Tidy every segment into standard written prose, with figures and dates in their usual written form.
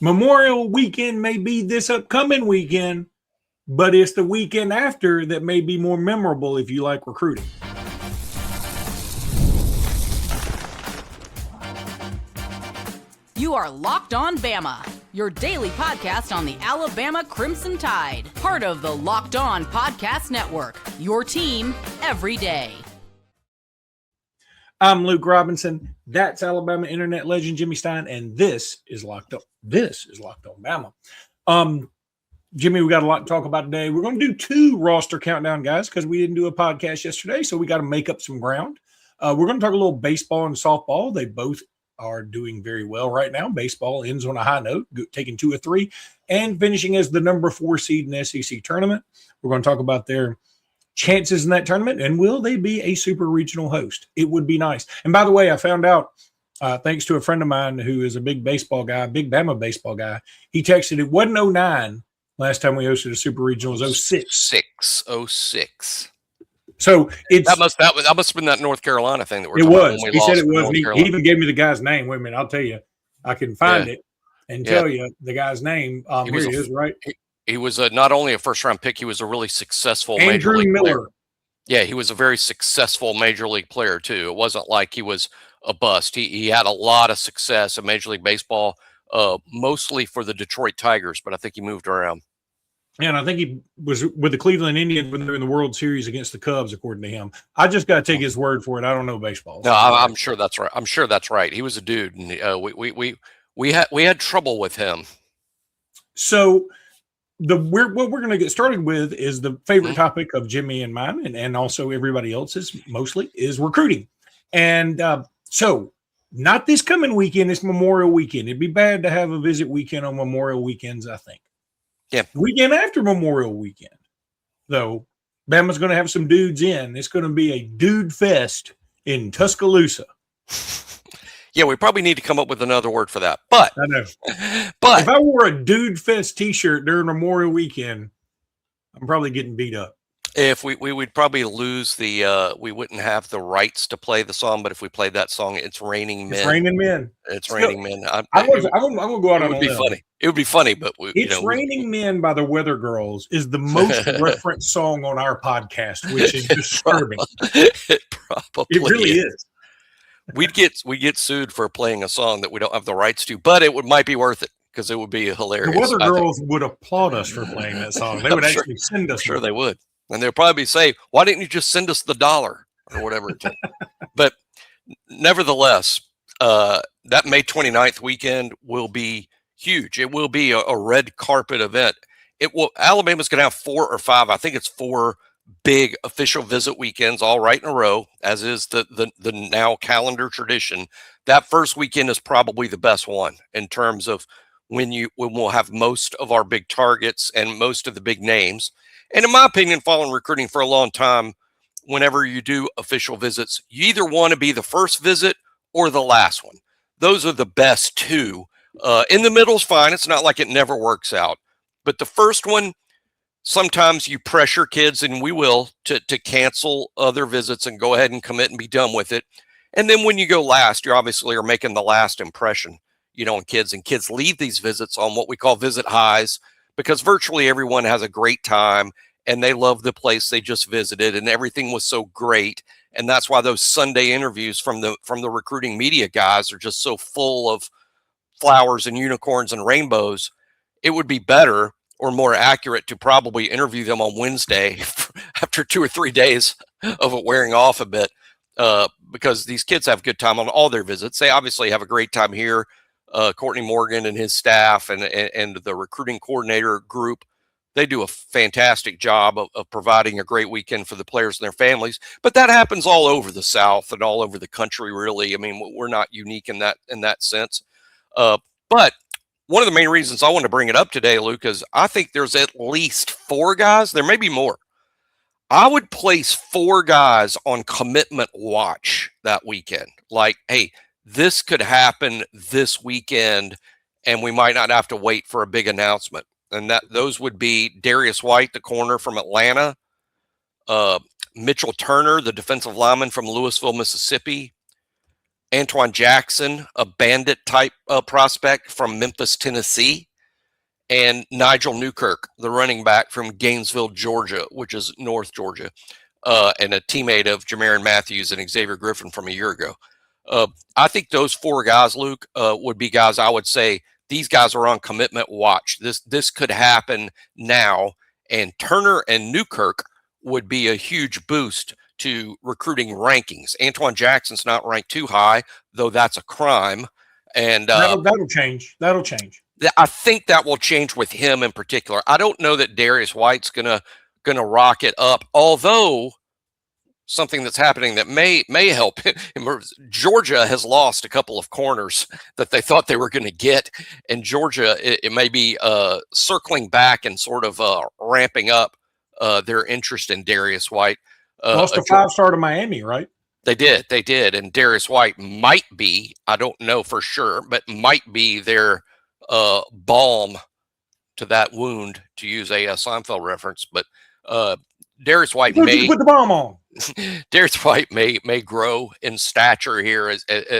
Memorial Weekend may be this upcoming weekend, but it's the weekend after that may be more memorable if you like recruiting. You are Locked On Bama, your daily podcast on the Alabama Crimson Tide, part of the Locked On Podcast Network, your team every day. I'm Luke Robinson. That's Alabama internet legend Jimmy Stein, and this is Locked On. This is Locked On Bama. Jimmy, we got a lot to talk about today. We're going to do 2 roster countdown, guys, because we didn't do a podcast yesterday, so we got to make up some ground. We're going to talk a little baseball and softball. They both are doing very well right now. Baseball ends on a high note, taking 2 of 3, and finishing as the number 4 seed in the SEC tournament. We're going to talk about their chances in that tournament, and will they be a super regional host? It would be nice. And by the way, I found out, thanks to a friend of mine who is a big baseball guy, big Bama baseball guy, he texted it wasn't 09 last time we hosted a super regional. It was 06. 06. So it's that must have been that North Carolina thing that we're talking about. It was. When He said it was. He even gave me the guy's name. Wait a minute, I'll tell you. I can find it and tell you the guy's name. Here it is, right? He was not only a first-round pick, he was a really successful Andrew major league Miller. player. Yeah, he was a very successful major league player, too. It wasn't like he was a bust. He had a lot of success in Major League Baseball, mostly for the Detroit Tigers, but I think he moved around. And I think he was with the Cleveland Indians when they were in the World Series against the Cubs, according to him. I just got to take his word for it. I don't know baseball. No, I'm sure that's right. I'm sure that's right. He was a dude, and we had trouble with him. So what we're going to get started with is the favorite topic of Jimmy and mine, and also everybody else's mostly, is recruiting. And so not this coming weekend, it's Memorial Weekend. It'd be bad to have a visit weekend on Memorial Weekends, I think. Yeah. The weekend after Memorial Weekend, though, Bama's going to have some dudes in. It's going to be a dude fest in Tuscaloosa. Yeah, we probably need to come up with another word for that. But I know. But if I wore a Dude Fest T-shirt during Memorial Weekend, I'm probably getting beat up. If we would probably lose we wouldn't have the rights to play the song. But if we played that song, It's Raining Men. It's Raining Men. It's Raining Men. I'm going to go out on a limb. It would be funny. It would be funny, but It's Raining Men by the Weather Girls is the most referenced song on our podcast, which is disturbing. It probably really is. We'd get sued for playing a song that we don't have the rights to, but might be worth it because it would be hilarious. The Weather Girls would applaud us for playing that song. They would actually send us. Sure, they would, and they'll probably say, "Why didn't you just send us the $1 or whatever?" But nevertheless, that May 29th weekend will be huge. It will be a red carpet event. Alabama's going to have 4 or 5. I think it's 4 big official visit weekends all right in a row, as is the now calendar tradition. That first weekend is probably the best one in terms of when we'll have most of our big targets and most of the big names. And in my opinion, following recruiting for a long time, whenever you do official visits, you either want to be the first visit or the last one. Those are the best 2. In the middle is fine. It's not like it never works out. But the first one, sometimes you pressure kids, and we will, to cancel other visits and go ahead and commit and be done with it. And then when you go last, you obviously are making the last impression, on kids. And kids leave these visits on what we call visit highs, because virtually everyone has a great time and they love the place they just visited and everything was so great. And that's why those Sunday interviews from the recruiting media guys are just so full of flowers and unicorns and rainbows. It would be better or more accurate to probably interview them on Wednesday after 2 or 3 days of it wearing off a bit, because these kids have a good time on all their visits. They obviously have a great time here. Courtney Morgan and his staff and the recruiting coordinator group, they do a fantastic job of providing a great weekend for the players and their families. But that happens all over the South and all over the country, really. I mean, we're not unique in that sense. But one of the main reasons I want to bring it up today, Luke, is I think there's at least 4 guys. There may be more. I would place 4 guys on commitment watch that weekend. Like, hey, this could happen this weekend, and we might not have to wait for a big announcement. And those would be Darius White, the corner from Atlanta, Mitchell Turner, the defensive lineman from Louisville, Mississippi, Antwan Jackson, a bandit type prospect from Memphis, Tennessee, and Nigel Newkirk, the running back from Gainesville, Georgia, which is North Georgia, and a teammate of Jamaron Matthews and Xavier Griffin from a year ago. I think those 4 guys, Luke, would be guys I would say these guys are on commitment watch. This could happen now, and Turner and Newkirk would be a huge boost to recruiting rankings. Antwan Jackson's not ranked too high, though that's a crime. And that'll change. That'll change. I think that will change with him in particular. I don't know that Darius White's gonna rocket up, although something that's happening that may help. Georgia has lost a couple of corners that they thought they were going to get, and Georgia it may be circling back and sort of ramping up their interest in Darius White. Lost a 5-star to Miami, right? They did, and Darius White might be, I don't know for sure, but might be their balm to that wound, to use a Seinfeld reference. But Darius White may put the bomb on. Darius White may grow in stature here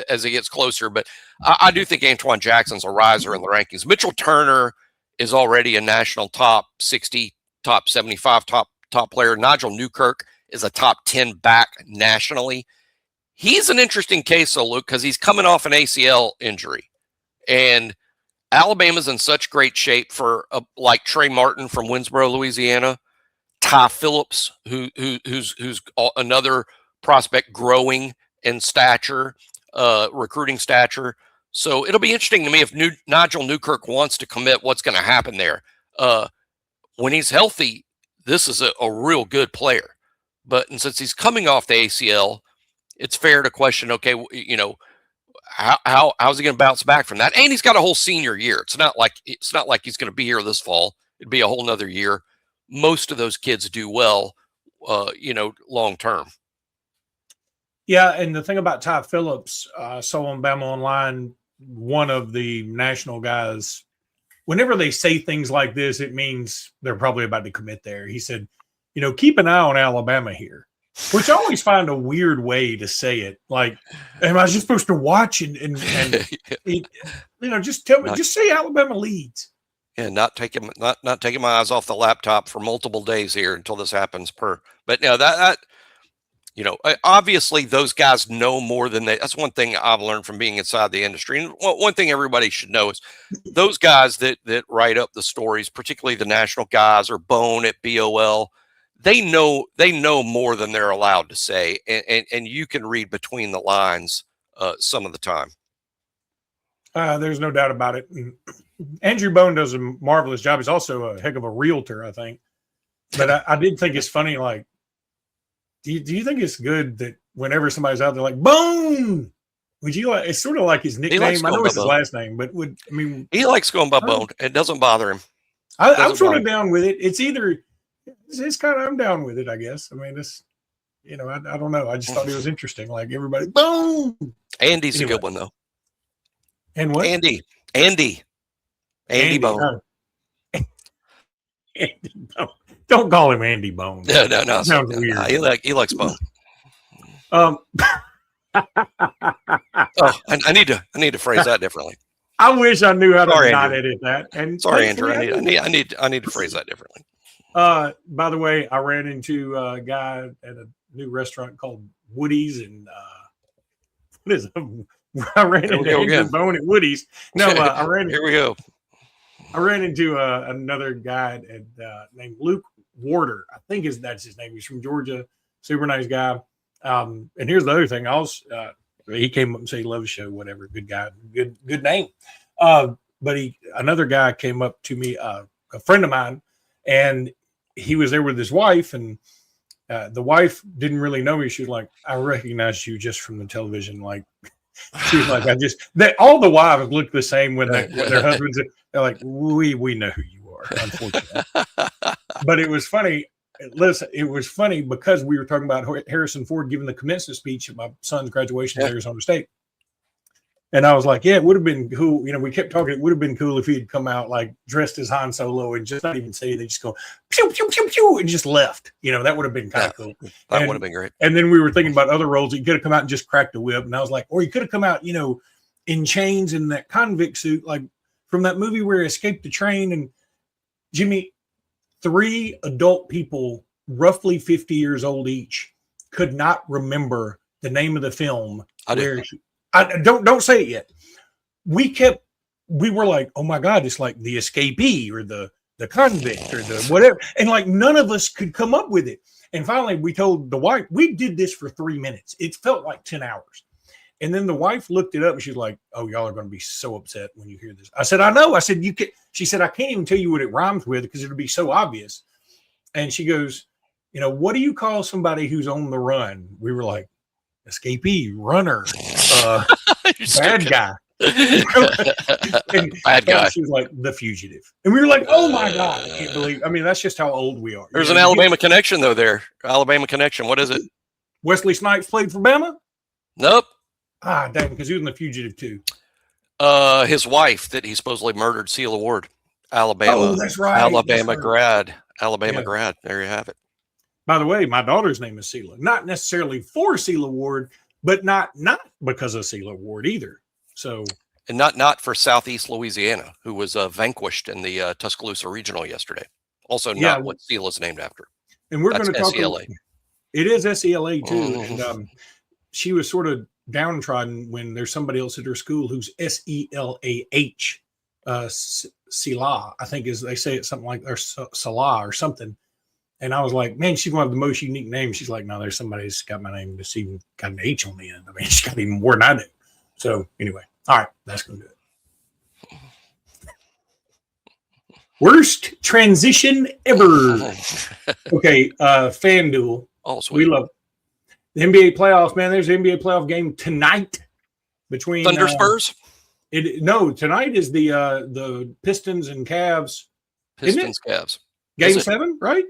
as he gets closer, but I do think Antwan Jackson's a riser in the rankings. Mitchell Turner is already a national top 60, top 75, top player. Nigel Newkirk is a top 10 back nationally. He's an interesting case, though, Luke, because he's coming off an ACL injury, and Alabama's in such great shape for like Trey Martin from Winsboro, Louisiana. Ty Phillips, who's another prospect growing in stature, recruiting stature. So it'll be interesting to me if Nigel Newkirk wants to commit, what's going to happen there. When he's healthy, this is a real good player. And since he's coming off the ACL, it's fair to question, okay, how's he going to bounce back from that? And he's got a whole senior year. It's not like he's going to be here this fall. It'd be a whole nother year. Most of those kids do well, long term. Yeah, and the thing about Ty Phillips, I saw on Bama Online, one of the national guys, whenever they say things like this, it means they're probably about to commit there. He said, keep an eye on Alabama here, which I always find a weird way to say it. Like, am I just supposed to watch and just tell me, just say Alabama leads. And not taking my eyes off the laptop for multiple days here until this happens. But that obviously those guys know more than that's one thing I've learned from being inside the industry. And one thing everybody should know is those guys that write up the stories, particularly the national guys or Bone at BOL, they know more than they're allowed to say, and you can read between the lines some of the time. There's no doubt about it. And Andrew Bone does a marvelous job. He's also a heck of a realtor, I think. But I did think it's funny. Like, do you think it's good that whenever somebody's out there like Bone, would you like? It's sort of like his nickname. I know it's his last name, but he likes going by Bone. It doesn't bother him. I'm sort of down with it. It's either it's kind of I'm down with it. I guess. I mean, it's I don't know. I just thought it was interesting. Like everybody, Bone. Andy's a good one though. And what? Andy Bone. Andy Bone. Don't call him Andy Bone. No. Sounds weird. He likes Bone. I need to phrase that differently. I wish I knew how to not edit that. And sorry, Andrew. I need to phrase that differently. By the way, I ran into a guy at a new restaurant called Woody's, and what is it? I ran into Andrew Bone at Woody's. No, Here we go. I ran into another guy named Luke Warder. I think that's his name. He's from Georgia. Super nice guy. And here's the other thing. He came up and said he loves the show, whatever. Good guy. Good name. But another guy came up to me, a friend of mine, and he was there with his wife, and the wife didn't really know me. She was like, I recognized you just from the television. Like, she was like, all the wives look the same when their husbands. They're like, we know who you are, unfortunately. But it was funny. Listen, it was funny because we were talking about Harrison Ford giving the commencement speech at my son's graduation at Arizona State. And I was like, yeah, it would have been cool. You know, we kept talking. It would have been cool if he'd come out like dressed as Han Solo and just not even say it. They just go pew pew pew pew and just left. You know, that would have been kind of cool. That would have been great. And then we were thinking about other roles. He could have come out and just cracked a whip. And I was like, or he could have come out, you know, in chains in that convict suit, like from that movie where he escaped the train. And Jimmy, 3 adult people, roughly 50 years old each, could not remember the name of the film. Don't say it yet. We were like, oh my God, it's like The Escapee or the Convict or the whatever. And like none of us could come up with it. And finally we told the wife, we did this for 3 minutes. It felt like 10 hours. And then the wife looked it up and she's like, oh, y'all are going to be so upset when you hear this. I said, I know. I said, she said, I can't even tell you what it rhymes with because it'll be so obvious. And she goes, you know, what do you call somebody who's on the run? We were like, escapee, runner, bad guy. Bad guy. She was like, the fugitive. And we were like, oh my God, I can't believe. I mean, that's just how old we are. There's an Alabama connection, though, there. Alabama connection. What is it? Wesley Snipes played for Bama? Nope. Ah, dang, because he was in The Fugitive, too. His wife that he supposedly murdered, Sheila Ward. Alabama. Oh, that's right. Alabama grad. Alabama grad. There you have it. By the way, my daughter's name is Sheila. Not necessarily for Sheila Ward, but not because of Sheila Ward either. So, and not for Southeast Louisiana, who was vanquished in the Tuscaloosa Regional yesterday. Also, not what Sheila's named after. And we're going to talk. SELA. It is SELA too, Mm-hmm. and she was sort of downtrodden when there's somebody else at her school who's SELAH, Selah, I think is they say it something like or Salah or something. And I was like, man, she's one of the most unique names. She's like, no, there's somebody that's got my name that's even got an H on the end. I mean, she's got even more than I do. So anyway, all right, that's going to do it. Worst transition ever. Okay, FanDuel. Oh, sweet. We love the NBA playoffs, man. There's an NBA playoff game tonight between Thunder Spurs. Tonight is the Pistons and Cavs. Pistons Cavs. Game 7, right?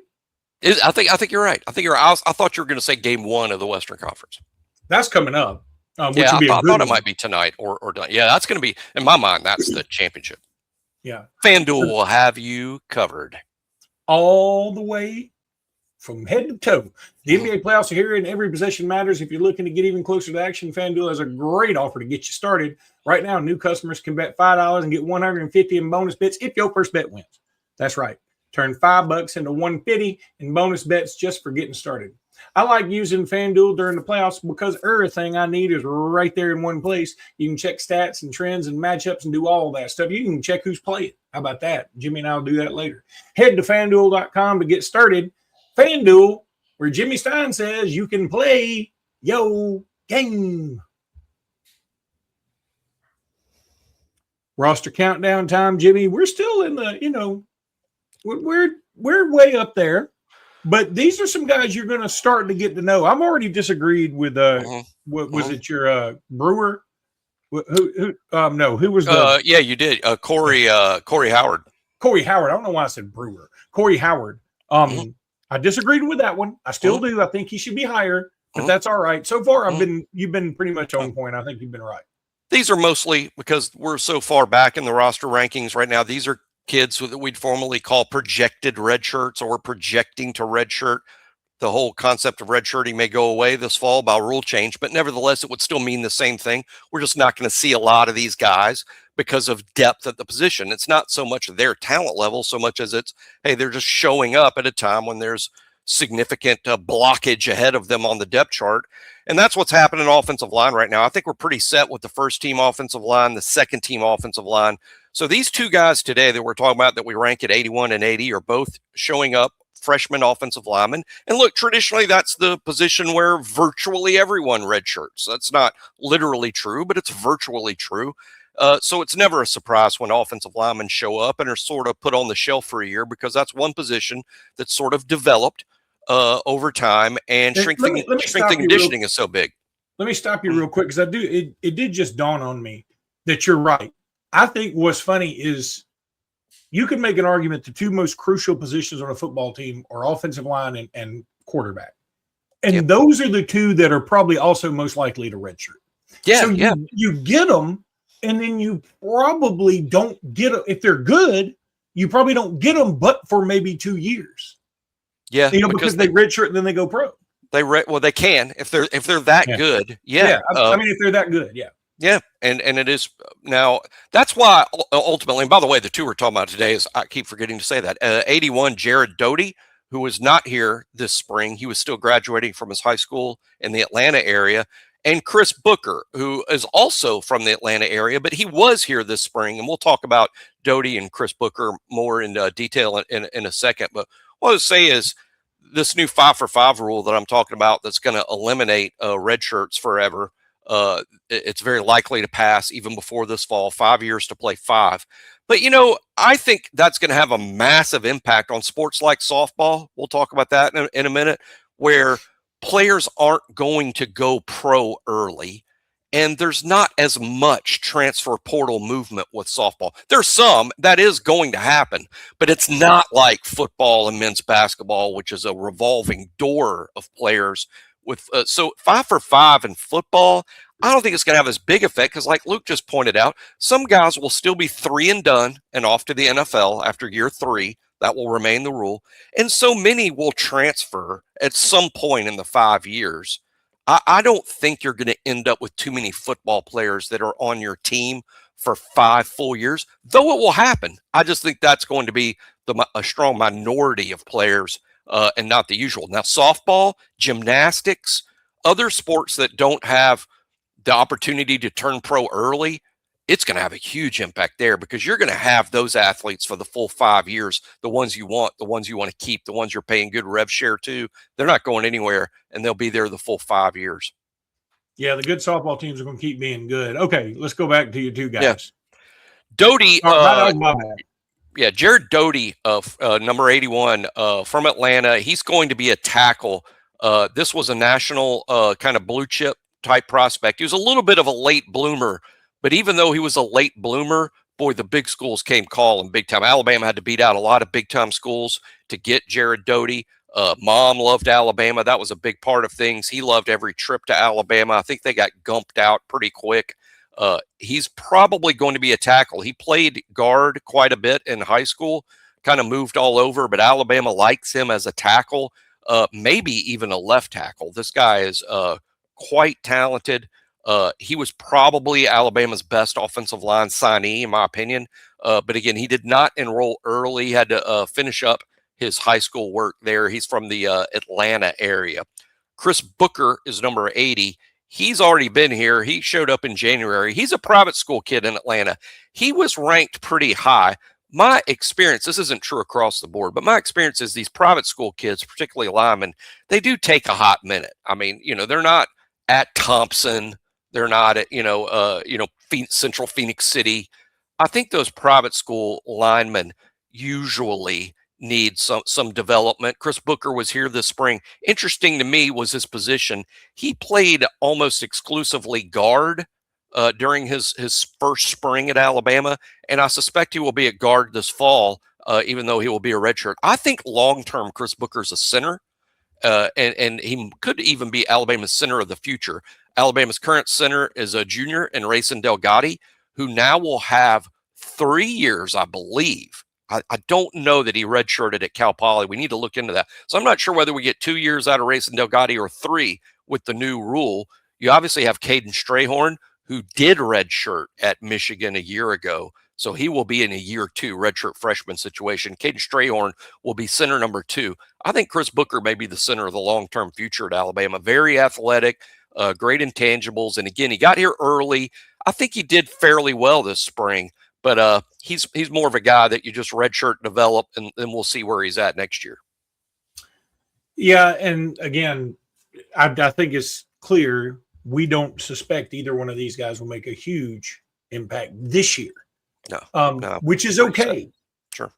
I think you're right. I think you're right. I thought you were going to say game 1 of the Western Conference. That's coming up. Yeah, I thought it might be tonight or done. Yeah, that's going to be, in my mind, that's the championship. Yeah. FanDuel will have you covered. All the way from head to toe. The NBA playoffs are here and every possession matters. If you're looking to get even closer to action, FanDuel has a great offer to get you started. Right now, new customers can bet $5 and get $150 in bonus bets if your first bet wins. That's right. Turn $5 into $150 in bonus bets just for getting started. I like using FanDuel during the playoffs because everything I need is right there in one place. You can check stats and trends and matchups and do all that stuff. You can check who's playing. How about that? Jimmy and I will do that later. Head to FanDuel.com to get started. FanDuel, where Jimmy Stein says you can play yo game. Roster countdown time, Jimmy. We're still in the, we're way up there. But these are some guys you're going to start to get to know. I'm already disagreed with what was it? Your Brewer? Who was the? Yeah, you did. Corey Howard. Corey Howard. I don't know why I said Brewer. Corey Howard. I disagreed with that one. I still do. I think he should be higher, but that's all right. So far, you've been pretty much on point. I think you've been right. These are mostly because we're so far back in the roster rankings right now. These are kids that we'd formerly call projected redshirts or projecting to redshirt. The whole concept of redshirting may go away this fall by rule change, but nevertheless, it would still mean the same thing. We're just not going to see a lot of these guys because of depth at the position. It's not so much their talent level, so much as it's, hey, they're just showing up at a time when there's significant blockage ahead of them on the depth chart. And that's what's happening in offensive line right now. I think we're pretty set with the first team offensive line, the second team offensive line. So these two guys today that we're talking about that we rank at 81 and 80 are both showing up, freshman offensive linemen. And look, traditionally, that's the position where virtually everyone redshirts. That's not literally true, but it's virtually true. So it's never a surprise when offensive linemen show up and are sort of put on the shelf for a year because that's one position that's sort of developed over time, and strength and conditioning is so big. Let me stop you real quick because it did just dawn on me that you're right. I think what's funny is you could make an argument the two most crucial positions on a football team are offensive line and quarterback. And those are the two that are probably also most likely to redshirt. Yeah, so you get them And then you probably don't get them. If they're good, you probably don't get them but for maybe 2 years. Yeah. Because they redshirt and then they go pro. They can if they're that good. Yeah. I mean, if they're that good, yeah. Yeah, and it is now. That's why ultimately. And by the way, the two we're talking about today is I keep forgetting to say that 81 Jared Doughty, who was not here this spring. He was still graduating from his high school in the Atlanta area, and Chris Booker, who is also from the Atlanta area, but he was here this spring. And we'll talk about Doughty and Chris Booker more in detail in a second. But what I would say is this new 5-for-5 rule that I'm talking about that's going to eliminate red shirts forever. It's very likely to pass even before this fall, 5 years to play 5. But, I think that's going to have a massive impact on sports like softball. We'll talk about that in a minute, where players aren't going to go pro early. And there's not as much transfer portal movement with softball. There's some that is going to happen, but it's not like football and men's basketball, which is a revolving door of players. So 5-for-5 in football, I don't think it's going to have as big effect because, like Luke just pointed out, some guys will still be 3 and done and off to the NFL after year 3. That will remain the rule. And so many will transfer at some point in the 5 years. I don't think you're going to end up with too many football players that are on your team for 5 full years, though it will happen. I just think that's going to be a strong minority of players and not the usual. Now, softball, gymnastics, other sports that don't have the opportunity to turn pro early, it's going to have a huge impact there because you're going to have those athletes for the full 5 years, the ones you want, the ones you want to keep, the ones you're paying good rev share to. They're not going anywhere, and they'll be there the full 5 years. Yeah, the good softball teams are going to keep being good. Okay, let's go back to you two guys. Yeah. Doughty. Yeah, Jared Doughty, number 81 from Atlanta. He's going to be a tackle. This was a national kind of blue chip type prospect. He was a little bit of a late bloomer, but even though he was a late bloomer, boy, the big schools came calling big time. Alabama had to beat out a lot of big time schools to get Jared Doughty. Mom loved Alabama. That was a big part of things. He loved every trip to Alabama. I think they got gumped out pretty quick. He's probably going to be a tackle. He played guard quite a bit in high school, kind of moved all over, but Alabama likes him as a tackle, maybe even a left tackle. This guy is quite talented. He was probably Alabama's best offensive line signee, in my opinion. But again, he did not enroll early. He had to finish up his high school work there. He's from the Atlanta area. Chris Booker is number 80. He's already been here. He showed up in January. He's a private school kid in Atlanta. He was ranked pretty high. My experience, this isn't true across the board, but my experience is these private school kids, particularly linemen, they do take a hot minute. I mean, they're not at Thompson. They're not at, Central Phoenix City. I think those private school linemen usually need some development. Chris Booker was here this spring. Interesting to me was his position. He played almost exclusively guard during his first spring at Alabama, and I suspect he will be a guard this fall, even though he will be a redshirt. I think long-term Chris Booker's a center, and he could even be Alabama's center of the future. Alabama's current center is a junior in Rayson Delgatti, who now will have 3 years, I believe. I don't know that he redshirted at Cal Poly. We need to look into that. So I'm not sure whether we get 2 years out of Rayson Delgatti or 3 with the new rule. You obviously have Caden Strayhorn, who did redshirt at Michigan a year ago. So he will be in a year 2 redshirt freshman situation. Caden Strayhorn will be center number 2. I think Chris Booker may be the center of the long-term future at Alabama. Very athletic, great intangibles. And again, he got here early. I think he did fairly well this spring. But he's more of a guy that you just redshirt, develop, and then we'll see where he's at next year. Yeah, and again, I think it's clear we don't suspect either one of these guys will make a huge impact this year. No, which is okay. Sure.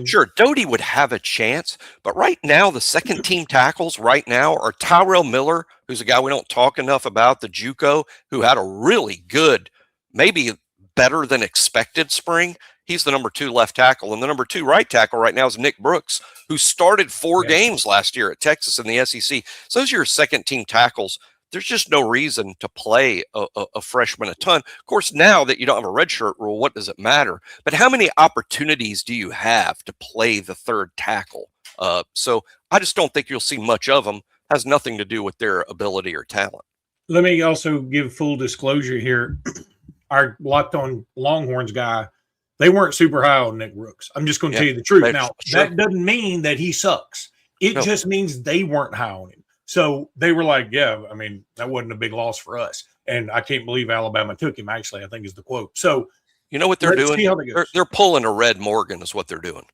Sure, Doughty would have a chance, but right now the second team tackles right now are Tyrell Miller, who's a guy we don't talk enough about, the JUCO, who had a really good, maybe better than expected spring. He's the number 2 left tackle, and the number 2 right tackle right now is Nick Brooks, who started 4 games last year at Texas in the SEC. So those are your second team tackles. there's just no reason to play a freshman a ton. Of course, now that you don't have a redshirt rule, what does it matter? But how many opportunities do you have to play the third tackle? So I just don't think you'll see much of them. Has nothing to do with their ability or talent. Let me also give full disclosure here. Our Locked On Longhorns guy, they weren't super high on Nick Brooks. I'm just going to tell you the truth. Now, that doesn't mean that he sucks. It just means they weren't high on him. So they were like, yeah, I mean, that wasn't a big loss for us. And I can't believe Alabama took him, actually, I think is the quote. So you know what they're doing? They're pulling a Red Morgan is what they're doing.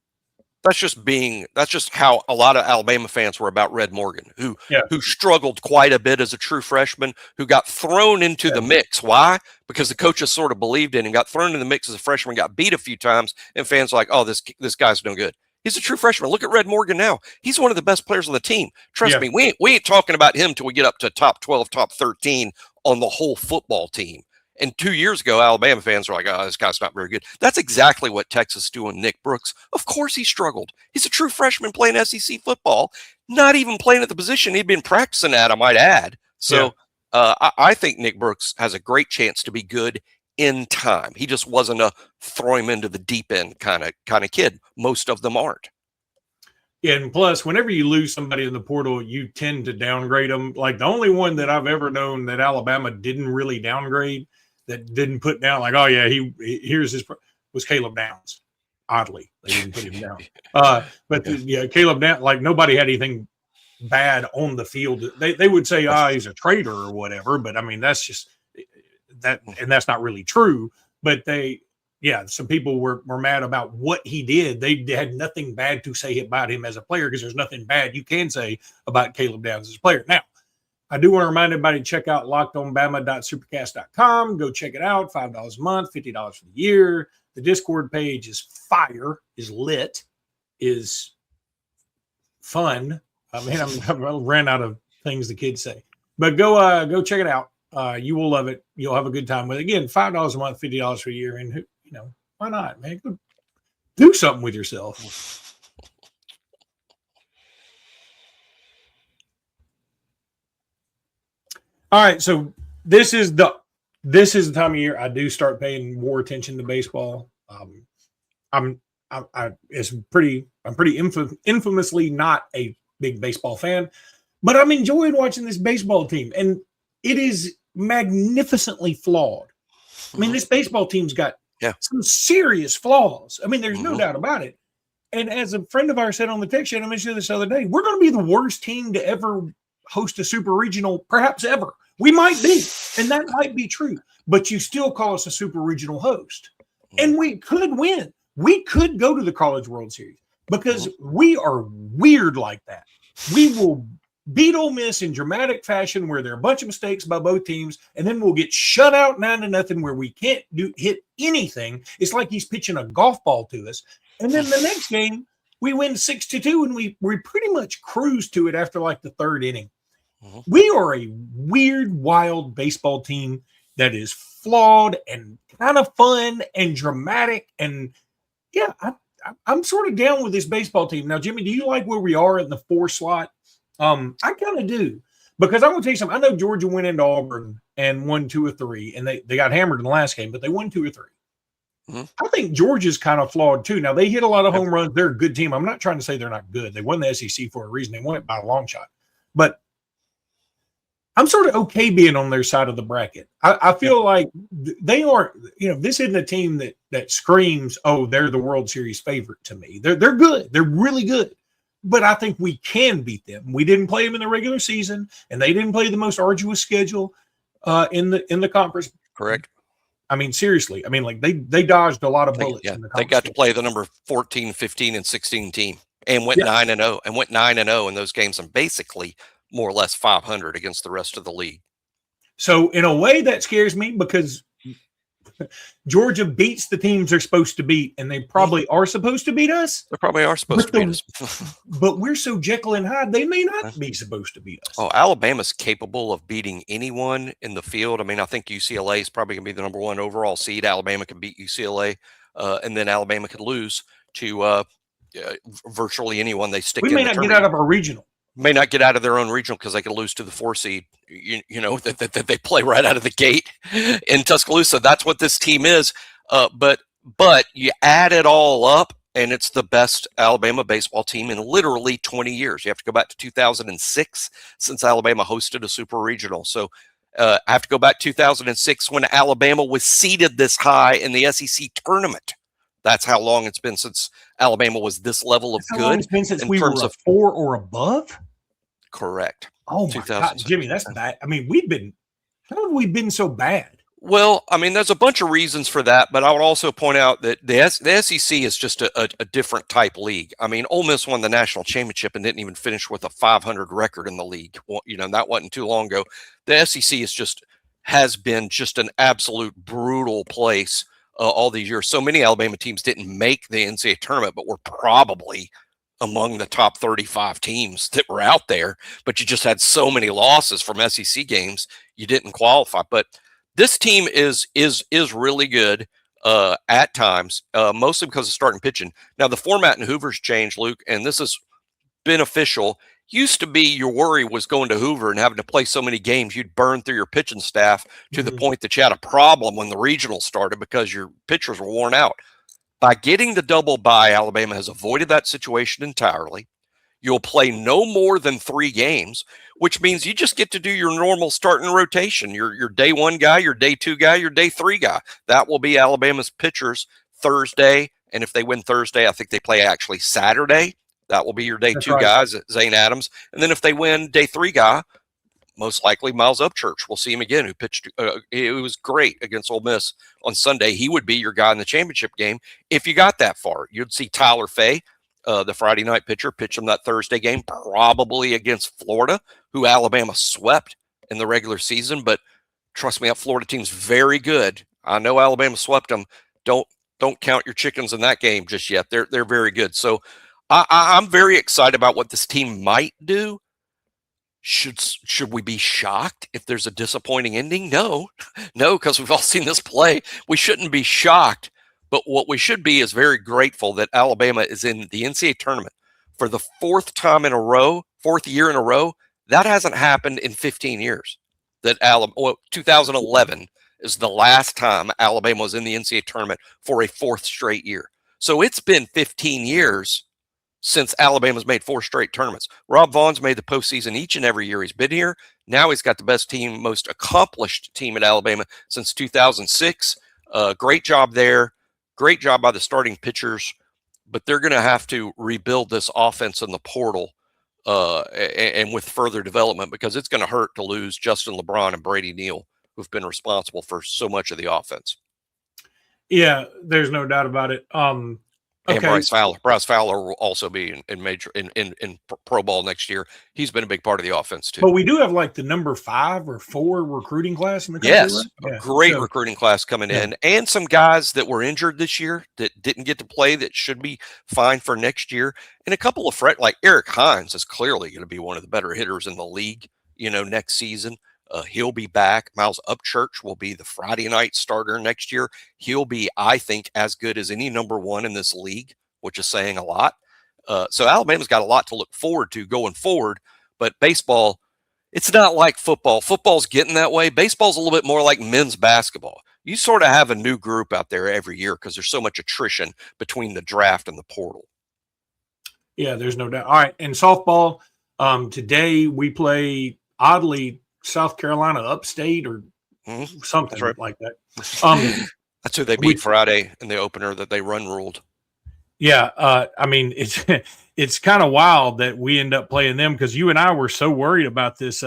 That's just how a lot of Alabama fans were about Red Morgan, who struggled quite a bit as a true freshman, who got thrown into the mix. Why? Because the coaches sort of believed in him, got thrown in the mix as a freshman, got beat a few times, and fans were like, oh, this guy's no good. He's a true freshman. Look at Red Morgan now. He's one of the best players on the team. Trust me, we ain't talking about him till we get up to top 12, top 13 on the whole football team. And 2 years ago, Alabama fans were like, oh, this guy's not very good. That's exactly what Texas is doing, Nick Brooks. Of course he struggled. He's a true freshman playing SEC football, not even playing at the position he'd been practicing at, I might add. So I think Nick Brooks has a great chance to be good in time. He just wasn't a throw him into the deep end kind of kid. Most of them aren't. Yeah, and plus, whenever you lose somebody in the portal, you tend to downgrade them. Like the only one that I've ever known that Alabama didn't really downgrade, that didn't put down like, oh yeah, here's his was Caleb Downs. Oddly, they didn't put him down. But Caleb Downs, like nobody had anything bad on the field. They would say, he's a traitor or whatever. But I mean, that's just that, and that's not really true. But some people were mad about what he did. They had nothing bad to say about him as a player because there's nothing bad you can say about Caleb Downs as a player. Now, I do want to remind everybody to check out lockedonbama.supercast.com. Go check it out. $5 a month, $50 for the year. The Discord page is fire, is lit, is fun. I mean, I ran out of things the kids say. But go check it out. You will love it. You'll have a good time with it. Again, $5 a month, $50 for a year. And why not, man? Go do something with yourself. All right, so this is the time of year I do start paying more attention to baseball. I'm pretty infamously not a big baseball fan, but I'm enjoying watching this baseball team, and it is magnificently flawed. I mean, this baseball team's got some serious flaws. I mean, there's no doubt about it. And as a friend of ours said on the text channel, I mentioned this the other day, we're going to be the worst team to ever host a super regional, perhaps ever. We might be, and that might be true, but you still call us a super regional host. And we could win. We could go to the College World Series because we are weird like that. We will beat Ole Miss in dramatic fashion where there are a bunch of mistakes by both teams, and then we'll get shut out 9-0 where we can't hit anything. It's like he's pitching a golf ball to us. And then the next game, we win 6-2, and we pretty much cruise to it after like the third inning. We are a weird, wild baseball team that is flawed and kind of fun and dramatic. And I'm sort of down with this baseball team. Now, Jimmy, do you like where we are in the 4 slot? I kind of do, because I'm going to tell you something. I know Georgia went into Auburn and won 2 or 3, and they got hammered in the last game, but they won 2 or 3. I think Georgia's kind of flawed too. Now, they hit a lot of home runs. They're a good team. I'm not trying to say they're not good. They won the SEC for a reason. They won it by a long shot. But I'm sort of okay being on their side of the bracket. I feel like they aren't, this isn't a team that screams, oh, they're the World Series favorite to me. They're good. They're really good. But I think we can beat them. We didn't play them in the regular season, and they didn't play the most arduous schedule in the conference. Correct. I mean, seriously. I mean, like they dodged a lot of bullets. In the they got to play the number 14, 15, and 16 team and went 9-0 and went 9-0 in those games and basically more or less 500 against the rest of the league. So in a way that scares me because Georgia beats the teams they're supposed to beat, and they probably are supposed to beat us. They probably are supposed to beat us. But we're so Jekyll and Hyde, they may not be supposed to beat us. Oh, Alabama's capable of beating anyone in the field. I mean, I think UCLA is probably going to be the number 1 overall seed. Alabama can beat UCLA, and then Alabama could lose to virtually anyone they stick in. We may not get out of our regional. may not get out of their own regional because they could lose to the 4 seed. That they play right out of the gate in Tuscaloosa. That's what this team is. But you add it all up, and it's the best Alabama baseball team in literally 20 years. You have to go back to 2006 since Alabama hosted a super regional. So I have to go back 2006 when Alabama was seeded this high in the SEC tournament. That's how long it's been since Alabama was this level of good. How long it's been since we were a 4 or above? Correct. Oh my God, Jimmy, that's bad. I mean, how have we been so bad? Well, I mean, there's a bunch of reasons for that, but I would also point out that the SEC is just a different type league. I mean, Ole Miss won the national championship and didn't even finish with a 500 record in the league. Well, that wasn't too long ago. The SEC has been just an absolute brutal place all these years. So many Alabama teams didn't make the NCAA tournament, but were probably among the top 35 teams that were out there. But you just had so many losses from SEC games, you didn't qualify. But this team is really good at times, mostly because of starting pitching. Now, the format in Hoover's changed, Luke, and this is beneficial. Used to be your worry was going to Hoover and having to play so many games, you'd burn through your pitching staff to the point that you had a problem when the regional started because your pitchers were worn out. By getting the double bye, Alabama has avoided that situation entirely. You'll play no more than 3 games, which means you just get to do your normal starting rotation. Your day 1 guy, your day 2 guy, your day 3 guy. That will be Alabama's pitchers Thursday. And if they win Thursday, I think they play actually Saturday. That will be your day 2 guys, Zane Adams. And then if they win day 3 guy, most likely Miles Upchurch. We'll see him again, who pitched. It was great against Ole Miss on Sunday. He would be your guy in the championship game if you got that far. You'd see Tyler Fay, the Friday night pitcher, pitch him that Thursday game, probably against Florida, who Alabama swept in the regular season. But trust me, that Florida team's very good. I know Alabama swept them. Don't count your chickens in that game just yet. They're very good. So I'm very excited about what this team might do. Should we be shocked if there's a disappointing ending? No, because we've all seen this play. We shouldn't be shocked. But what we should be is very grateful that Alabama is in the NCAA tournament for the 4th year in a row. That hasn't happened in 15 years. 2011 is the last time Alabama was in the NCAA tournament for a 4th straight year. So it's been 15 years since Alabama's made 4 straight tournaments. Rob Vaughn's made the postseason each and every year he's been here. Now he's got the best team, most accomplished team at Alabama since 2006. Great job there. Great job by the starting pitchers, but they're going to have to rebuild this offense in the portal and with further development, because it's going to hurt to lose Justin LeBron and Brady Neal, who've been responsible for so much of the offense. Yeah, there's no doubt about it. And Bryce Fowler. Bryce Fowler will also be in pro ball next year. He's been a big part of the offense too. But we do have like the number 5 or 4 recruiting class in the country. Yes, right? A great recruiting class coming in, and some guys that were injured this year that didn't get to play that should be fine for next year. And a couple of like Eric Hines is clearly going to be one of the better hitters in the league, next season. He'll be back. Miles Upchurch will be the Friday night starter next year. He'll be, I think, as good as any number 1 in this league, which is saying a lot. So Alabama's got a lot to look forward to going forward. But baseball, it's not like football. Football's getting that way. Baseball's a little bit more like men's basketball. You sort of have a new group out there every year because there's so much attrition between the draft and the portal. Yeah, there's no doubt. All right, and softball, today we play, oddly, South Carolina Upstate or something like that. That's who they beat Friday in the opener that they run ruled. Yeah, I mean, it's kind of wild that we end up playing them because you and I were so worried about this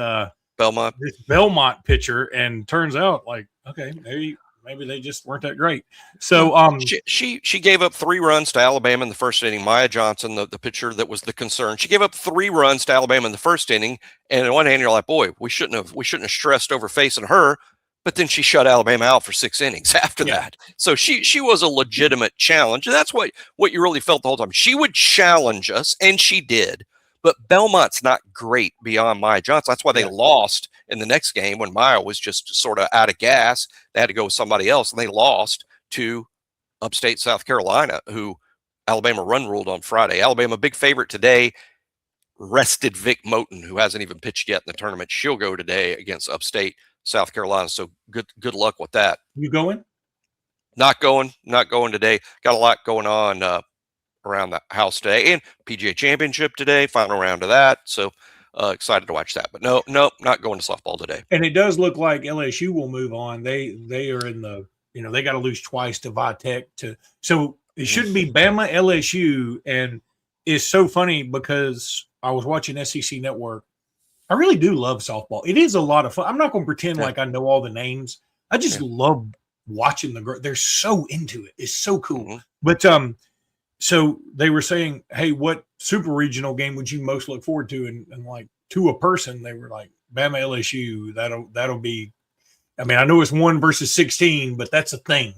Belmont pitcher, and turns out like, okay, maybe they just weren't that great. So she gave up 3 runs to Alabama in the first inning. Maya Johnson, the pitcher that was the concern, she gave up 3 runs to Alabama in the first inning. And on one hand, you're like, boy, we shouldn't have stressed over facing her. But then she shut Alabama out for 6 innings after that. So she was a legitimate challenge. And that's what you really felt the whole time. She would challenge us, and she did. But Belmont's not great beyond Maya Johnson. That's why they lost in the next game when Maya was just sort of out of gas. They had to go with somebody else, and they lost to upstate South Carolina, who Alabama run ruled on Friday. Alabama, big favorite today. rested Vic Moton, who hasn't even pitched yet in the tournament. She'll go today against Upstate South Carolina. So good luck with that. You going? Not going today. Got a lot going on around the house today, and PGA Championship today, final round of that. So excited to watch that. But no, not going to softball today. And it does look like LSU will move on. They are in the, they got to lose twice to Vitek so it should be Bama LSU. And it's so funny because I was watching SEC Network. I really do love softball. It is a lot of fun. I'm not going to pretend like I know all the names. I just love watching they're so into it. It's so cool. But so they were saying, hey, what super regional game would you most look forward to? And like to a person, they were like, Bama LSU. That'll be. I mean, I know it's 1 versus 16, but that's a thing.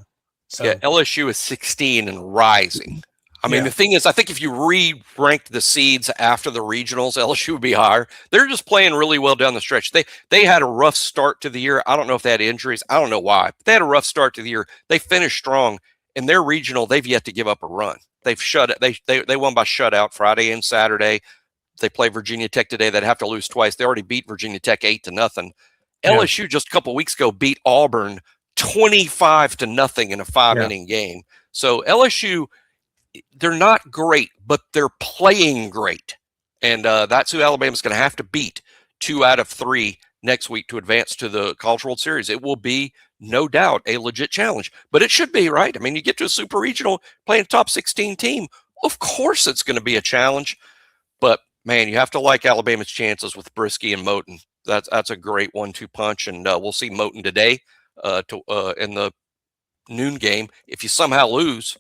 So yeah, LSU is 16 and rising. I mean, the thing is, I think if you re-ranked the seeds after the regionals, LSU would be higher. They're just playing really well down the stretch. They had a rough start to the year. I don't know if they had injuries. I don't know why. But they had a rough start to the year. They finished strong. In their regional, they've yet to give up a run. They've shut it. They won by shutout Friday and Saturday. They play Virginia Tech today. They'd have to lose twice. They already beat Virginia Tech 8-0. LSU just a couple weeks ago beat Auburn 25-0 in a 5-inning game. So LSU, they're not great, but they're playing great. And that's who Alabama's going to have to beat 2 out of 3 next week to advance to the College World Series. It will be, no doubt, a legit challenge. But it should be, right? I mean, you get to a super regional playing a top 16 team. Of course it's going to be a challenge. But, man, you have to like Alabama's chances with Brisky and Moton. That's a great 1-2 punch. And we'll see Moton today in the noon game. If you somehow lose,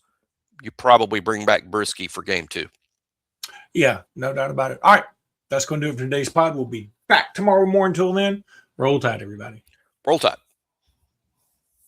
you probably bring back Brisky for game 2. Yeah, no doubt about it. All right, that's going to do it for today's pod. We'll be back tomorrow morning. Until then, roll tide, everybody. Roll Tide.